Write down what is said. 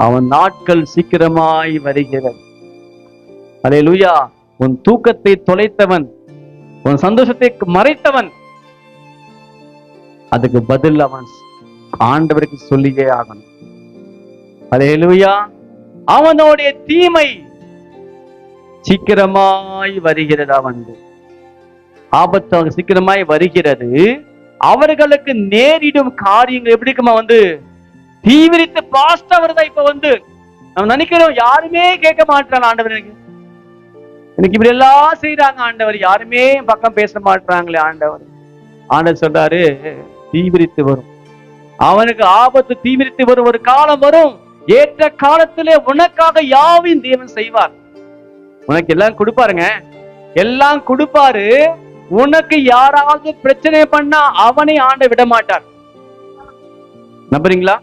அவன் நாட்கள் சீக்கிரமாய் வருகிறது. அல்லேலூயா. உன் தூக்கத்தை தொலைத்தவன், உன் சந்தோஷத்தை மறைத்தவன், அதுக்கு பதில் அவன் ஆண்டவருக்கு சொல்லியே ஆகணும். அல்லேலூயா. அவனுடைய தீமை சீக்கிரமாய் வருகிறது. அவன் ஆபத்து சீக்கிரமாய் வருகிறது. அவர்களுக்கு நேரிடும் காரியங்கள் எப்படி இருக்குமா தீவிரித்து பாஸ்டா வருதா. இப்ப நம்ம நினைக்கிறோம் யாருமே கேட்க மாட்டாங்க ஆண்டவர், எனக்கு இப்படி எல்லாம் செய்யறாங்க ஆண்டவர், யாருமே பக்கம் பேச மாட்டாங்களே ஆண்டவர். ஆண்டவர் சொல்றாரு, தீவிரித்து வரும். அவனுக்கு ஆபத்து தீவிரித்து வரும். ஒரு காலம் வரும், ஏற்ற காலத்திலே உனக்காக யாவையும் தேவன் செய்வார். உனக்கு எல்லாம் கொடுப்பாருங்க, எல்லாம் கொடுப்பாரு. உனக்கு யாராவது பிரச்சனை பண்ணா அவனை ஆண்ட விட மாட்டார். நம்புறீங்களா?